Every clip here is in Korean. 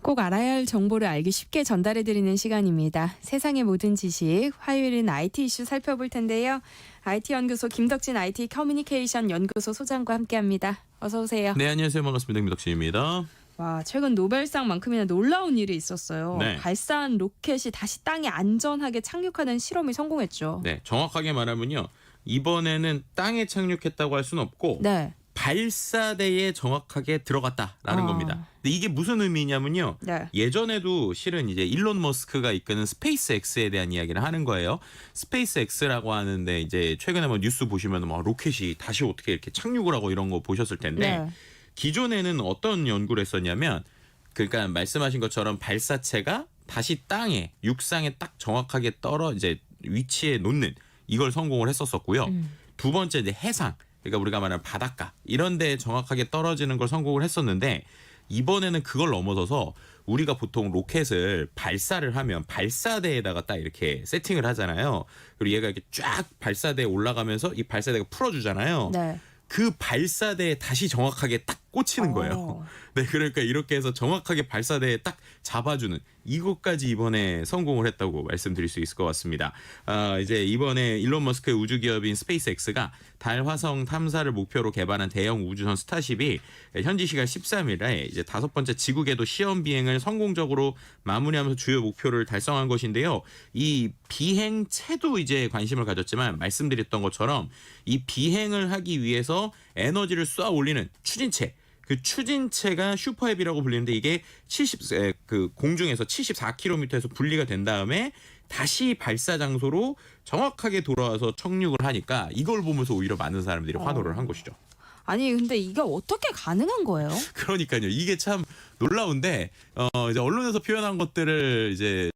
꼭 알아야 할 정보를 알기 쉽게 전달해드리는 시간입니다. 세상의 모든 지식, 화요일은 IT 이슈 살펴볼 텐데요. IT연구소 김덕진 IT 커뮤니케이션 연구소 소장과 함께합니다. 어서 오세요. 네, 안녕하세요. 반갑습니다. 김덕진입니다. 와, 최근 노벨상만큼이나 놀라운 일이 있었어요. 네. 발사한 로켓이 다시 땅에 안전하게 착륙하는 실험이 성공했죠. 네, 정확하게 말하면요. 이번에는 땅에 착륙했다고 할 수는 없고 네. 발사대에 정확하게 들어갔다라는 겁니다. 근데 이게 무슨 의미냐면요. 네. 예전에도 실은 이제 일론 머스크가 이끄는 스페이스X에 대한 이야기를 하는 거예요. 스페이스X라고 하는데 이제 최근에 뭐 뉴스 보시면 막 로켓이 다시 어떻게 이렇게 착륙을 하고 이런 거 보셨을 텐데 네. 기존에는 어떤 연구를 했었냐면 그러니까 말씀하신 것처럼 발사체가 다시 땅에 육상에 딱 정확하게 이제 위치에 놓는 이걸 성공을 했었었고요. 두 번째 이제 해상 그러니까 우리가 말하는 바닷가 이런 데 정확하게 떨어지는 걸 성공을 했었는데 이번에는 그걸 넘어서서 우리가 보통 로켓을 발사를 하면 발사대에다가 딱 이렇게 세팅을 하잖아요. 그리고 얘가 이렇게 쫙 발사대에 올라가면서 이 발사대가 풀어주잖아요. 네. 그 발사대에 다시 정확하게 딱 꽂히는 거예요. 네, 그러니까 이렇게 해서 정확하게 발사대에 딱 잡아주는 이것까지 이번에 성공을 했다고 말씀드릴 수 있을 것 같습니다. 이제 이번에 일론 머스크의 우주 기업인 스페이스X가 달 화성 탐사를 목표로 개발한 대형 우주선 스타쉽이 현지 시간 13일에 이제 5번째 지구 궤도 시험 비행을 성공적으로 마무리하면서 주요 목표를 달성한 것인데요. 이 비행체도 이제 관심을 가졌지만 말씀드렸던 것처럼 이 비행을 하기 위해서 에너지를 쏘아 올리는 추진체 그 추진체가 슈퍼헤비라고 불리는데 이게 공중에서 74km에서 분리가 된 다음에 다시 발사 장소로 정확하게 돌아와서 착륙을 하니까 이걸 보면서 오히려 많은 사람들이 환호를 한 것이죠. 아니 근데 이게 어떻게 가능한 거예요? 그러니까요. 이게 참 놀라운데 이제 언론에서 표현한 것들을 이제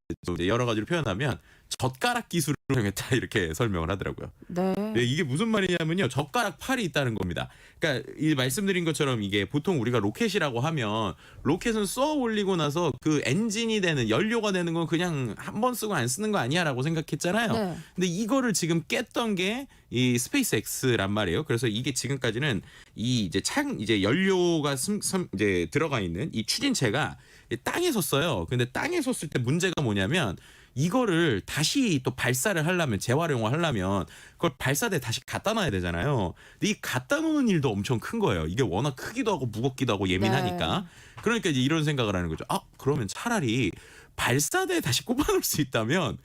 여러 가지로 표현하면 젓가락 기술을 사용했다 이렇게 설명을 하더라고요. 네. 네, 이게 무슨 말이냐면요. 젓가락 팔이 있다는 겁니다. 그러니까 이 말씀드린 것처럼 이게 보통 우리가 로켓이라고 하면 로켓은 쏘아 올리고 나서 그 엔진이 되는 연료가 되는 건 그냥 한 번 쓰고 안 쓰는 거 아니야라고 생각했잖아요. 네. 근데 이거를 지금 깼던 게 이 스페이스X란 말이에요. 그래서 이게 지금까지는 이 이제 연료가 이제 들어가 있는 이 추진체가 땅에 섰어요. 근데 땅에 섰을 때 문제가 뭐냐면 이거를 다시 또 발사를 하려면 재활용하려면 그걸 발사대에 다시 갖다 놔야 되잖아요. 근데 이 갖다 놓는 일도 엄청 큰 거예요. 이게 워낙 크기도 하고 무겁기도 하고 예민하니까. 네. 그러니까 이제 이런 생각을 하는 거죠. 그러면 차라리 발사대에 다시 꼽아놓을 수 있다면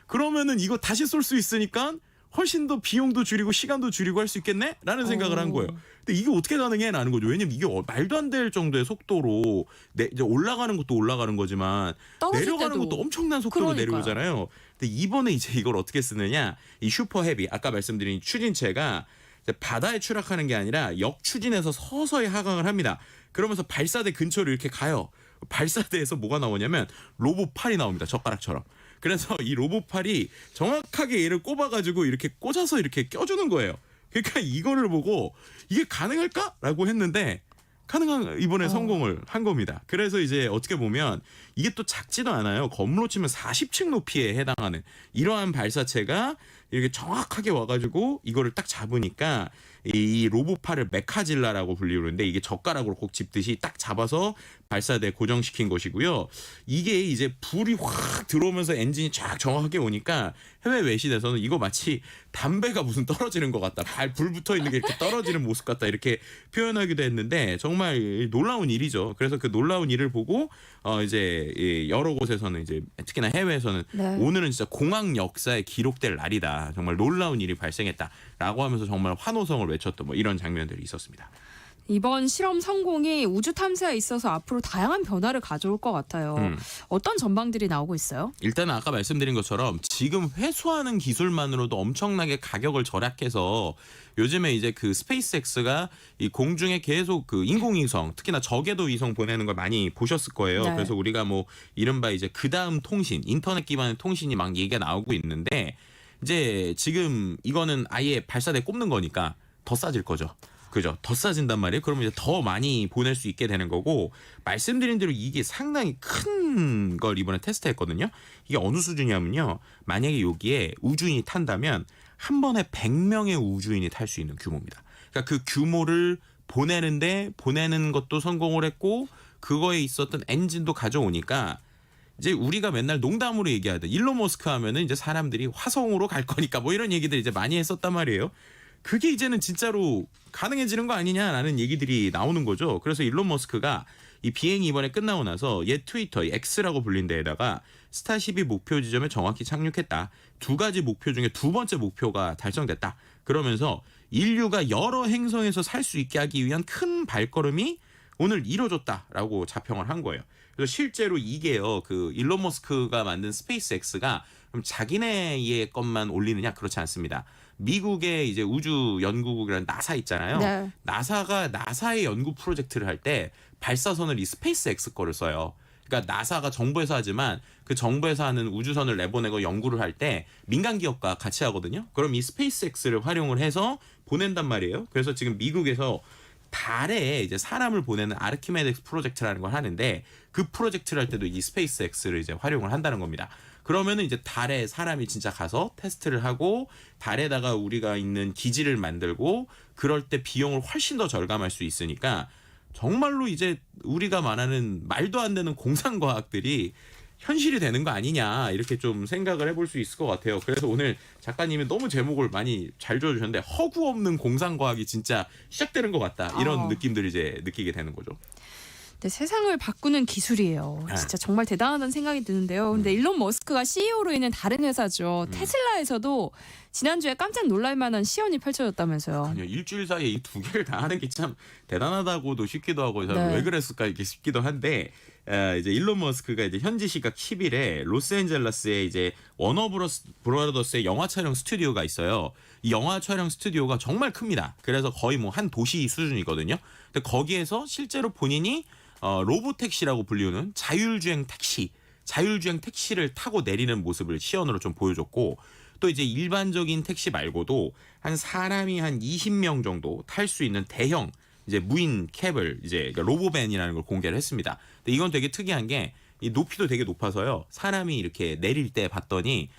그러면은 이거 다시 쏠 수 있으니까 훨씬 더 비용도 줄이고 시간도 줄이고 할 수 있겠네? 라는 생각을 한 거예요. 근데 이게 어떻게 가능해? 라는 거죠. 왜냐면 이게 말도 안 될 정도의 속도로 이제 올라가는 것도 올라가는 거지만 내려가는 것도 엄청난 속도로 그러니까요. 내려오잖아요. 근데 이번에 이제 이걸 어떻게 쓰느냐? 이 슈퍼헤비 아까 말씀드린 추진체가 이제 바다에 추락하는 게 아니라 역추진해서 서서히 하강을 합니다. 그러면서 발사대 근처를 이렇게 가요. 발사대에서 뭐가 나오냐면 로봇팔이 나옵니다. 젓가락처럼. 그래서 이 로봇팔이 정확하게 얘를 꼽아가지고 이렇게 꽂아서 이렇게 껴주는 거예요. 그러니까 이거를 보고 이게 가능할까라고 했는데 이번에 성공을 한 겁니다. 그래서 이제 어떻게 보면 이게 또 작지도 않아요. 건물로 치면 40층 높이에 해당하는 이러한 발사체가 이렇게 정확하게 와가지고 이거를 딱 잡으니까 이 로봇팔을 메카질라라고 불리는데 이게 젓가락으로 꼭 집듯이 딱 잡아서 발사대에 고정시킨 것이고요. 이게 이제 불이 확 들어오면서 엔진이 쫙 정확하게 오니까 해외 외신에서는 이거 마치 담배가 무슨 떨어지는 것 같다. 불 붙어 있는 게 이렇게 떨어지는 모습 같다. 이렇게 표현하기도 했는데 정말 놀라운 일이죠. 그래서 그 놀라운 일을 보고 이제 여러 곳에서는 이제 특히나 해외에서는 네. 오늘은 진짜 공항 역사에 기록될 날이다. 정말 놀라운 일이 발생했다라고 하면서 정말 환호성을 외쳤던 뭐 이런 장면들이 있었습니다. 이번 실험 성공이 우주 탐사에 있어서 앞으로 다양한 변화를 가져올 것 같아요. 어떤 전망들이 나오고 있어요? 일단 아까 말씀드린 것처럼 지금 회수하는 기술만으로도 엄청나게 가격을 절약해서 요즘에 이제 그 스페이스X가 이 공중에 계속 그 인공위성 특히나 저궤도 위성 보내는 걸 많이 보셨을 거예요. 네. 그래서 우리가 뭐 이른바 이제 그 다음 통신 인터넷 기반의 통신이 막 얘기가 나오고 있는데 이제 지금 이거는 아예 발사대에 꼽는 거니까 더 싸질 거죠. 그죠? 더 싸진단 말이에요. 그러면 이제 더 많이 보낼 수 있게 되는 거고 말씀드린 대로 이게 상당히 큰 걸 이번에 테스트했거든요. 이게 어느 수준이냐면요. 만약에 여기에 우주인이 탄다면 한 번에 100명의 우주인이 탈 수 있는 규모입니다. 그러니까 그 규모를 보내는 것도 성공을 했고 그거에 있었던 엔진도 가져오니까 이제 우리가 맨날 농담으로 얘기하던 일론 머스크 하면은 이제 사람들이 화성으로 갈 거니까 뭐 이런 얘기들 이제 많이 했었단 말이에요. 그게 이제는 진짜로 가능해지는 거 아니냐라는 얘기들이 나오는 거죠. 그래서 일론 머스크가 이 비행이 이번에 끝나고 나서 옛 트위터 X라고 불린 데에다가 스타쉽이 목표 지점에 정확히 착륙했다. 2가지 목표 중에 2번째 목표가 달성됐다. 그러면서 인류가 여러 행성에서 살 수 있게 하기 위한 큰 발걸음이 오늘 이뤄졌다라고 자평을 한 거예요. 그래서 실제로 이게요, 그 일론 머스크가 만든 스페이스X가 그럼 자기네의 것만 올리느냐? 그렇지 않습니다. 미국의 이제 우주 연구국이라는 나사 있잖아요. 네. 나사가 나사의 연구 프로젝트를 할 때 발사선을 이 스페이스X 거를 써요. 그러니까 나사가 정부에서 하지만 그 정부에서 하는 우주선을 내보내고 연구를 할 때 민간 기업과 같이 하거든요. 그럼 이 스페이스X를 활용을 해서 보낸단 말이에요. 그래서 지금 미국에서 달에 이제 사람을 보내는 아르키메데스 프로젝트라는 걸 하는데 그 프로젝트를 할 때도 이 스페이스X를 이제 활용을 한다는 겁니다. 그러면은 이제 달에 사람이 진짜 가서 테스트를 하고 달에다가 우리가 있는 기지를 만들고 그럴 때 비용을 훨씬 더 절감할 수 있으니까 정말로 이제 우리가 말하는 말도 안 되는 공상과학들이 현실이 되는 거 아니냐 이렇게 좀 생각을 해볼 수 있을 것 같아요. 그래서 오늘 작가님이 너무 제목을 많이 잘 줘주셨는데 허구 없는 공상과학이 진짜 시작되는 것 같다 이런 느낌들을 이제 느끼게 되는 거죠. 네, 세상을 바꾸는 기술이에요. 진짜 정말 대단하다는 생각이 드는데요. 근데 일론 머스크가 CEO로 있는 다른 회사죠. 테슬라에서도 지난주에 깜짝 놀랄 만한 시연이 펼쳐졌다면서요. 그냥 일주일 사이에 이 2개를 다 하는 게 참 대단하다고도 싶기도 하고 네. 왜 그랬을까 이렇게 싶기도 한데 이제 일론 머스크가 이제 현지 시각 10일에 로스앤젤레스에 이제 워너 브라더스의 영화 촬영 스튜디오가 있어요. 이 영화 촬영 스튜디오가 정말 큽니다. 그래서 거의 뭐 한 도시 수준이거든요. 근데 거기에서 실제로 본인이 로보택시라고 불리우는 자율주행 택시를 타고 내리는 모습을 시연으로 좀 보여줬고 또 이제 일반적인 택시 말고도 한 사람이 한 20명 정도 탈 수 있는 대형 이제 무인 캡을 이제 로보밴이라는 걸 공개를 했습니다. 근데 이건 되게 특이한 게 이 높이도 되게 높아서요. 사람이 이렇게 내릴 때 봤더니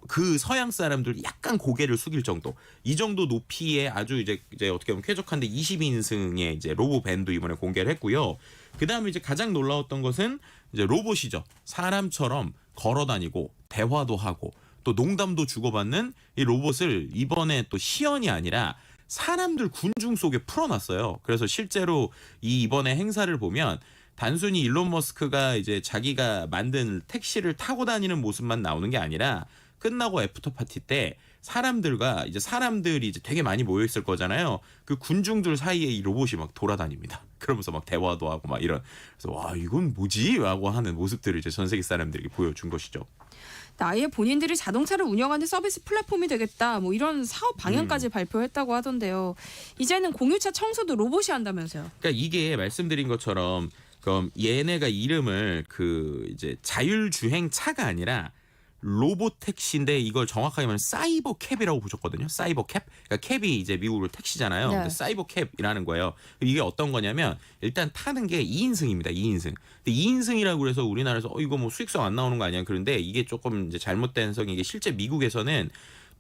그 서양 사람들 약간 고개를 숙일 정도 이 정도 높이의 아주 이제 어떻게 보면 쾌적한데 22인승의 이제 로보밴도 이번에 공개를 했고요. 그 다음에 이제 가장 놀라웠던 것은 이제 로봇이죠. 사람처럼 걸어다니고 대화도 하고 또 농담도 주고받는 이 로봇을 이번에 또 시연이 아니라 사람들 군중 속에 풀어놨어요. 그래서 실제로 이번에 행사를 보면 단순히 일론 머스크가 이제 자기가 만든 택시를 타고 다니는 모습만 나오는 게 아니라 끝나고 애프터 파티 때 사람들이 이제 되게 많이 모여 있을 거잖아요. 그 군중들 사이에 이 로봇이 막 돌아다닙니다. 그러면서 막 대화도 하고 막 이런. 그래서 와 이건 뭐지? 라고 하는 모습들을 이제 전 세계 사람들에게 보여준 것이죠. 아예 본인들이 자동차를 운영하는 서비스 플랫폼이 되겠다. 뭐 이런 사업 방향까지 발표했다고 하던데요. 이제는 공유차 청소도 로봇이 한다면서요. 그러니까 이게 말씀드린 것처럼 그럼 얘네가 이름을 그 이제 자율주행 차가 아니라 로봇 택시인데 이걸 정확하게 말하면 사이버 캡이라고 보셨거든요. 사이버 캡. 그러니까 캡이 이제 미국으로 택시잖아요. 네. 근데 사이버 캡이라는 거예요. 이게 어떤 거냐면 일단 타는 게 2인승입니다. 2인승. 근데 2인승이라고 그래서 우리나라에서 이거 뭐 수익성 안 나오는 거 아니야? 그런데 이게 조금 이제 잘못된 성이 이게 실제 미국에서는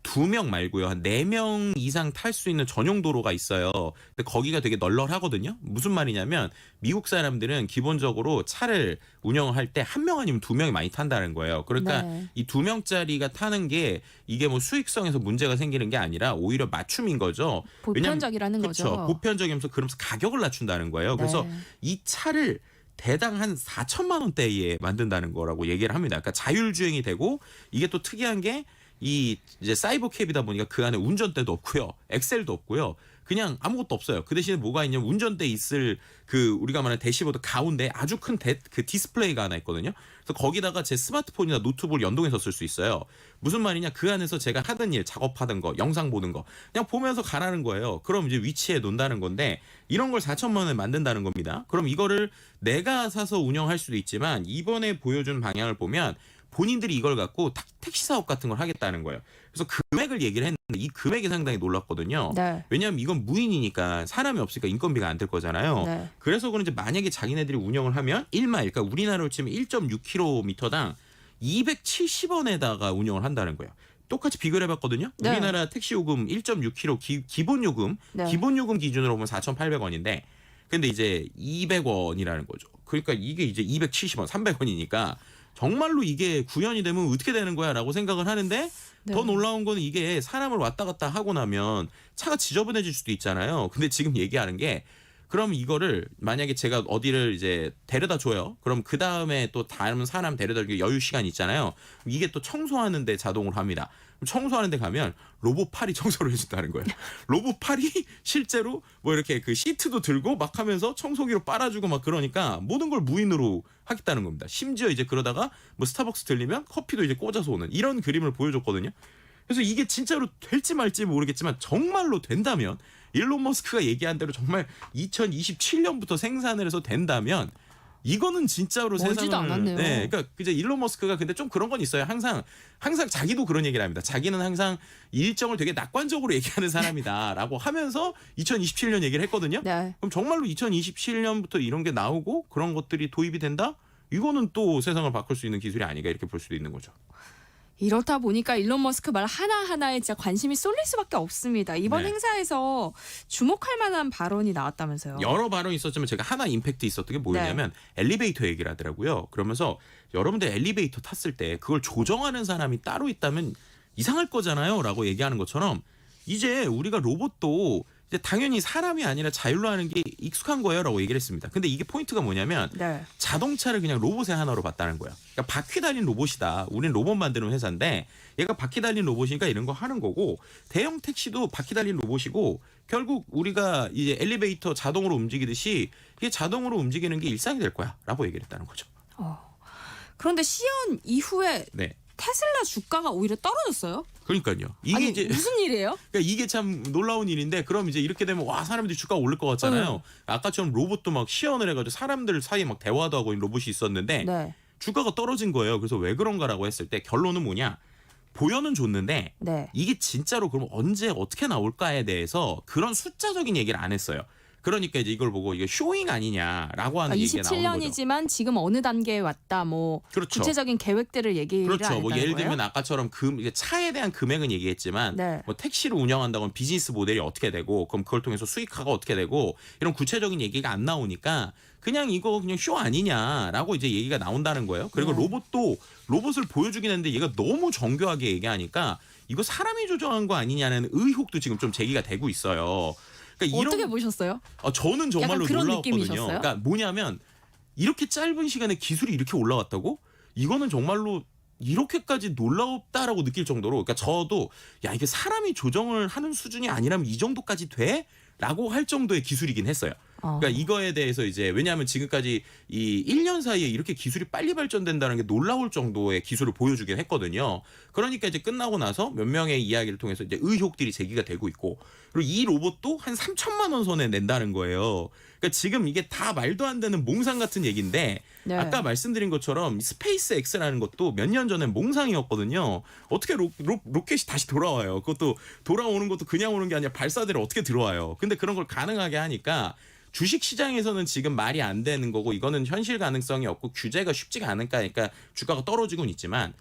2명 말고요. 한 4명 이상 탈 수 있는 전용 도로가 있어요. 근데 거기가 되게 널널하거든요. 무슨 말이냐면 미국 사람들은 기본적으로 차를 운영을 할 때 1명 아니면 2명이 많이 탄다는 거예요. 그러니까 네. 이 2명짜리가 타는 게 이게 뭐 수익성에서 문제가 생기는 게 아니라 오히려 맞춤인 거죠. 보편적이라는 그렇죠. 거죠. 보편적이면서 그러면서 가격을 낮춘다는 거예요. 그래서 네. 이 차를 대당 한 4천만 원대에 만든다는 거라고 얘기를 합니다. 그러니까 자율주행이 되고 이게 또 특이한 게 이 이제 사이버 캡이다 보니까 그 안에 운전대도 없고요. 엑셀도 없고요. 그냥 아무것도 없어요. 그 대신에 뭐가 있냐면 운전대 있을 그 우리가 말하는 대시보드 가운데 아주 큰 그 디스플레이가 하나 있거든요. 그래서 거기다가 제 스마트폰이나 노트북을 연동해서 쓸 수 있어요. 무슨 말이냐? 그 안에서 제가 하던 일, 작업하던 거, 영상 보는 거 그냥 보면서 가라는 거예요. 그럼 이제 위치에 논다는 건데 이런 걸 4천만 원에 만든다는 겁니다. 그럼 이거를 내가 사서 운영할 수도 있지만 이번에 보여준 방향을 보면 본인들이 이걸 갖고 택시 사업 같은 걸 하겠다는 거예요. 그래서 금액을 얘기를 했는데 이 금액이 상당히 놀랍거든요. 네. 왜냐하면 이건 무인이니까 사람이 없으니까 인건비가 안 들 거잖아요. 네. 그래서 그런지 만약에 자기네들이 운영을 하면 1마일, 그러니까 우리나라로 치면 1.6km당 270원에다가 운영을 한다는 거예요. 똑같이 비교를 해봤거든요. 네. 우리나라 택시 요금 1.6km 기본 요금, 네. 기본 요금 기준으로 보면 4,800원인데 근데 이제 200원이라는 거죠. 그러니까 이게 이제 270원, 300원이니까 정말로 이게 구현이 되면 어떻게 되는 거야라고 생각을 하는데 네. 더 놀라운 거는 이게 사람을 왔다 갔다 하고 나면 차가 지저분해질 수도 있잖아요. 근데 지금 얘기하는 게 그럼 이거를 만약에 제가 어디를 이제 데려다 줘요. 그럼 그 다음에 또 다른 사람 데려다 주기 여유 시간 있잖아요. 이게 또 청소하는데 자동으로 합니다. 청소하는데 가면 로봇팔이 청소를 해준다는 거예요. 로봇팔이 실제로 뭐 이렇게 그 시트도 들고 막 하면서 청소기로 빨아주고 막 그러니까 모든 걸 무인으로 하겠다는 겁니다. 심지어 이제 그러다가 뭐 스타벅스 들리면 커피도 이제 꽂아서 오는 이런 그림을 보여줬거든요. 그래서 이게 진짜로 될지 말지 모르겠지만 정말로 된다면 일론 머스크가 얘기한 대로 정말 2027년부터 생산을 해서 된다면 이거는 진짜로 멀지도 세상을 않았네요. 네, 그러니까 이제 일론 머스크가 근데 좀 그런 건 있어요. 항상 자기도 그런 얘기를 합니다. 자기는 항상 일정을 되게 낙관적으로 얘기하는 사람이다라고 하면서 2027년 얘기를 했거든요. 네. 그럼 정말로 2027년부터 이런 게 나오고 그런 것들이 도입이 된다? 이거는 또 세상을 바꿀 수 있는 기술이 아닌가 이렇게 볼 수도 있는 거죠. 이렇다 보니까 일론 머스크 말 하나하나에 진짜 관심이 쏠릴 수밖에 없습니다. 이번 네. 행사에서 주목할 만한 발언이 나왔다면서요. 여러 발언이 있었지만 제가 하나 임팩트 있었던 게 뭐였냐면 엘리베이터 얘기를 하더라고요. 그러면서 여러분들 엘리베이터 탔을 때 그걸 조정하는 사람이 따로 있다면 이상할 거잖아요 라고 얘기하는 것처럼 이제 우리가 로봇도 이제 당연히 사람이 아니라 자율로 하는 게 익숙한 거예요 라고 얘기를 했습니다. 근데 이게 포인트가 뭐냐면 네. 자동차를 그냥 로봇의 하나로 봤다는 거예요. 그러니까 바퀴 달린 로봇이다. 우리는 로봇 만드는 회사인데 얘가 바퀴 달린 로봇이니까 이런 거 하는 거고 대형 택시도 바퀴 달린 로봇이고 결국 우리가 이제 엘리베이터 자동으로 움직이듯이 이게 자동으로 움직이는 게 일상이 될 거야 라고 얘기를 했다는 거죠. 그런데 시연 이후에 네. 테슬라 주가가 오히려 떨어졌어요? 그러니까요. 이게 아니, 이제 무슨 일이에요? 그러니까 이게 참 놀라운 일인데 그럼 이제 이렇게 되면 와 사람들이 주가가 오를 것 같잖아요. 아까처럼 로봇도 막 시연을 해가지고 사람들 사이에 막 대화도 하고 있는 로봇이 있었는데 네. 주가가 떨어진 거예요. 그래서 왜 그런가라고 했을 때 결론은 뭐냐? 보여는 줬는데 네. 이게 진짜로 그럼 언제 어떻게 나올까에 대해서 그런 숫자적인 얘기를 안 했어요. 그러니까 이제 이걸 보고 이게 쇼잉 아니냐라고 하는 얘기가 나오는 거죠. 27년이지만 지금 어느 단계에 왔다. 뭐 그렇죠. 구체적인 계획들을 얘기를 안 그렇죠. 했다는 뭐 예를 거예요? 들면 아까처럼 이게 차에 대한 금액은 얘기했지만 네. 뭐 택시를 운영한다고 비즈니스 모델이 어떻게 되고 그럼 그걸 통해서 수익화가 어떻게 되고 이런 구체적인 얘기가 안 나오니까 그냥 이거 그냥 쇼 아니냐라고 이제 얘기가 나온다는 거예요. 그리고 네. 로봇도 로봇을 보여주긴 했는데 얘가 너무 정교하게 얘기하니까 이거 사람이 조정한 거 아니냐는 의혹도 지금 좀 제기가 되고 있어요. 그러니까 어떻게 보셨어요? 저는 정말로 약간 그런 놀라웠거든요. 느낌이셨어요? 그러니까 뭐냐면 이렇게 짧은 시간에 기술이 이렇게 올라왔다고? 이거는 정말로 이렇게까지 놀랍다라고 느낄 정도로 그러니까 저도 야 이게 사람이 조정을 하는 수준이 아니라면 이 정도까지 돼? 라고 할 정도의 기술이긴 했어요. 그러니까 이거에 대해서 이제 왜냐하면 지금까지 이 1년 사이에 이렇게 기술이 빨리 발전된다는 게 놀라울 정도의 기술을 보여주긴 했거든요. 그러니까 이제 끝나고 나서 몇 명의 이야기를 통해서 이제 의혹들이 제기가 되고 있고 그리고 이 로봇도 한 3천만 원 선에 낸다는 거예요. 그러니까 지금 이게 다 말도 안 되는 몽상 같은 얘기인데 네. 아까 말씀드린 것처럼 스페이스 X라는 것도 몇 년 전에 몽상이었거든요. 어떻게 로켓이 다시 돌아와요. 그것도 돌아오는 것도 그냥 오는 게 아니라 발사대를 어떻게 들어와요. 근데 그런 걸 가능하게 하니까 주식 시장에서는 지금 말이 안 되는 거고 이거는 현실 가능성이 없고 규제가 쉽지가 않으니까 그러니까 주가가 떨어지고는 있지만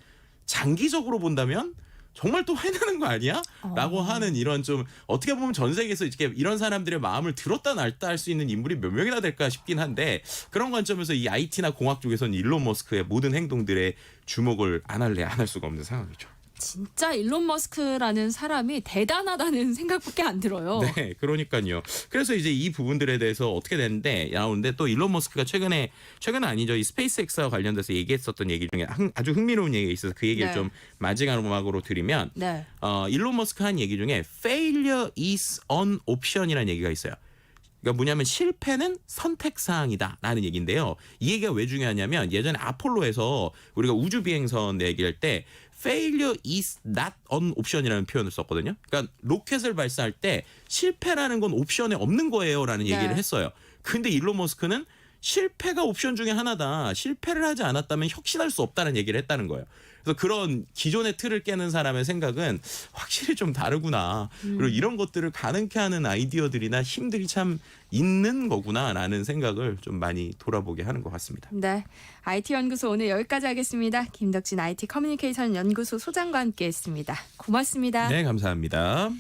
장기적으로 본다면 정말 또 해내는 거 아니야? 라고 하는 이런 좀 어떻게 보면 전 세계에서 이렇게 이런 사람들의 마음을 들었다 놨다 할 수 있는 인물이 몇 명이나 될까 싶긴 한데 그런 관점에서 이 IT나 공학 쪽에서는 일론 머스크의 모든 행동들에 주목을 안 할래 안 할 수가 없는 상황이죠. 진짜 일론 머스크라는 사람이 대단하다는 생각밖에 안 들어요. 네, 그러니까요. 그래서 이제 이 부분들에 대해서 어떻게 되는데 나오는데 또 일론 머스크가 최근은 아니죠. 이 스페이스X와 관련돼서 얘기했었던 얘기 중에 아주 흥미로운 얘기가 있어서 그 얘기를 네. 좀 마지막으로 드리면 네. 일론 머스크 한 얘기 중에 failure is an option이라는 얘기가 있어요. 그러니까 뭐냐면 실패는 선택 사항이다라는 얘기인데요. 이 얘기가 왜 중요하냐면 예전에 아폴로에서 우리가 우주 비행선 얘기할 때 failure is not an option이라는 표현을 썼거든요. 그러니까 로켓을 발사할 때 실패라는 건 옵션에 없는 거예요라는 얘기를 네. 했어요. 근데 일론 머스크는 실패가 옵션 중에 하나다. 실패를 하지 않았다면 혁신할 수 없다는 얘기를 했다는 거예요. 그래서 그런 기존의 틀을 깨는 사람의 생각은 확실히 좀 다르구나. 그리고 이런 것들을 가능케 하는 아이디어들이나 힘들이 참 있는 거구나라는 생각을 좀 많이 돌아보게 하는 것 같습니다. 네. IT 연구소 오늘 여기까지 하겠습니다. 김덕진 IT 커뮤니케이션 연구소 소장과 함께했습니다. 고맙습니다. 네, 감사합니다.